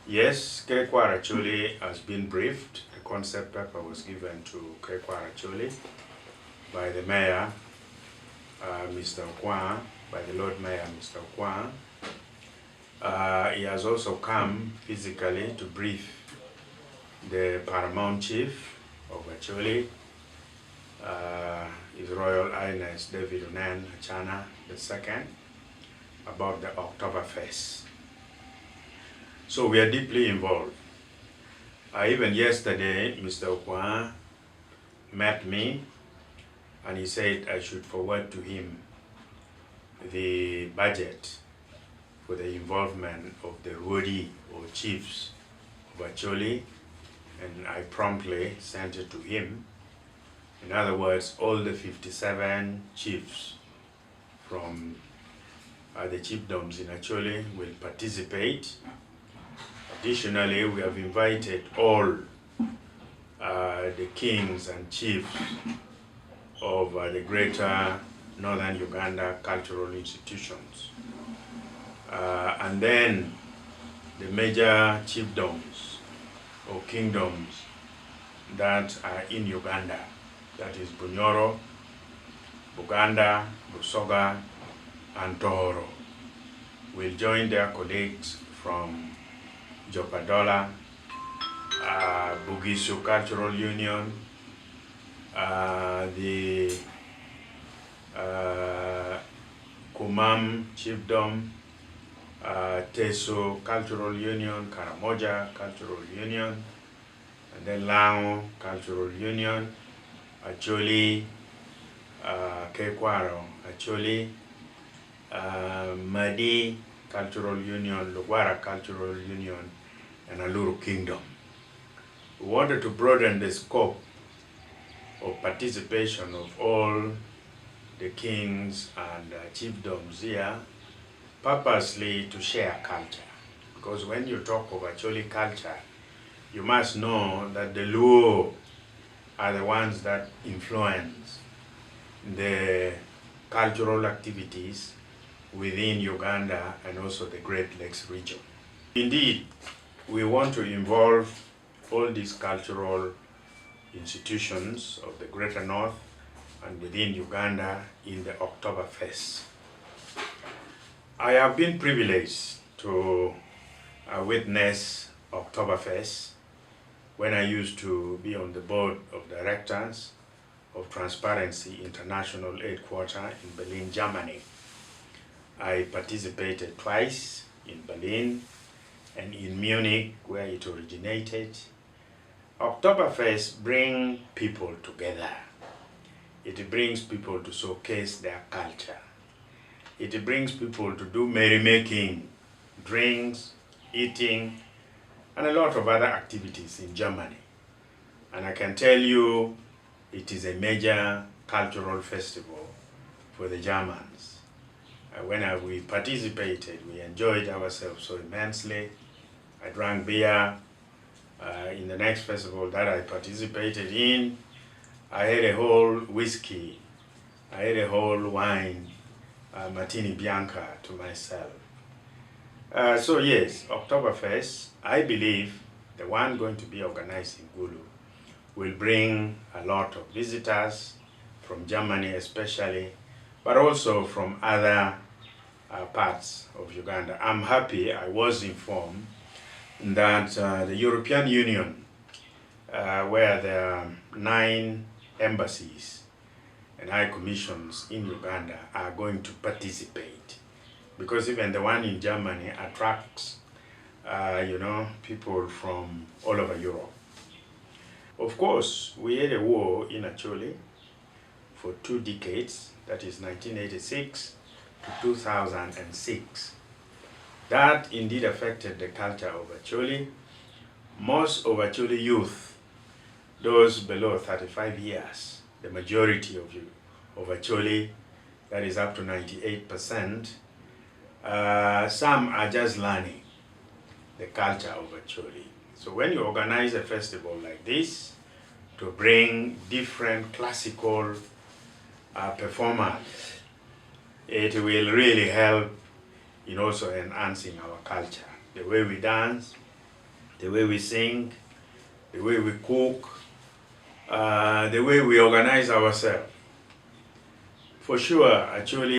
Yes, Ker Kwaro Acholi has been briefed. The concept paper was given to Ker Kwaro Acholi by the mayor, Mr. Okwa, by the Lord Mayor, Mr. Okwa. He has also come physically to brief the Paramount Chief of Acholi, His Royal Highness David Onan Achana II, about the Oktoberfest. So we are deeply involved. Even yesterday, Mr. Okwa met me and he said I should forward to him the budget for the involvement of the Rodi or chiefs of Acholi, and I promptly sent it to him. In other words, all the 57 chiefs from the chiefdoms in Acholi will participate. Additionally, we have invited all the kings and chiefs of the greater northern Uganda cultural institutions. And then the major chiefdoms or kingdoms that are in Uganda, that is Bunyoro, Buganda, Busoga, and Tohoro, will join their colleagues from Jopadola, Bugisu Cultural Union, the Kumam Chiefdom, Teso Cultural Union, Karamoja Cultural Union, and then Lao Cultural Union, Acholi, Ker Kwaro Acholi, Madi Cultural Union, Lugwara Cultural Union, and Aluru Kingdom. We wanted to broaden the scope of participation of all the kings and chiefdoms here, purposely to share culture. Because when you talk of Acholi culture, you must know that the Luo are the ones that influence the cultural activities within Uganda and also the Great Lakes region. Indeed, we want to involve all these cultural institutions of the Greater North and within Uganda in the Oktoberfest. I have been privileged to witness Oktoberfest when I used to be on the board of directors of Transparency International Headquarters in Berlin, Germany. I participated twice in Berlin and in Munich, where it originated. Oktoberfest brings people together. It brings people to showcase their culture. It brings people to do merrymaking, drinks, eating, and a lot of other activities in Germany. And I can tell you, it is a major cultural festival for the Germans. When we participated, we enjoyed ourselves so immensely. I drank beer. In the next festival that I participated in, I had a whole whiskey, I had a whole wine, Martini Bianca to myself. So yes, Oktoberfest, I believe the one going to be organized in Gulu will bring a lot of visitors from Germany especially, but also from other parts of Uganda. I'm happy I was informed that the European Union, where there are 9 embassies and high commissions in Uganda, are going to participate, because even the one in Germany attracts people from all over Europe. Of course, we had a war in Acholi for 2 decades, that is 1986 to 2006. That indeed affected the culture of Acholi. Most of Acholi youth, those below 35 years, the majority of Acholi, that is up to 98%, some are just learning the culture of Acholi. So when you organize a festival like this to bring different classical performers, it will really help in also enhancing our culture. The way we dance, the way we sing, the way we cook, the way we organize ourselves. For sure, actually,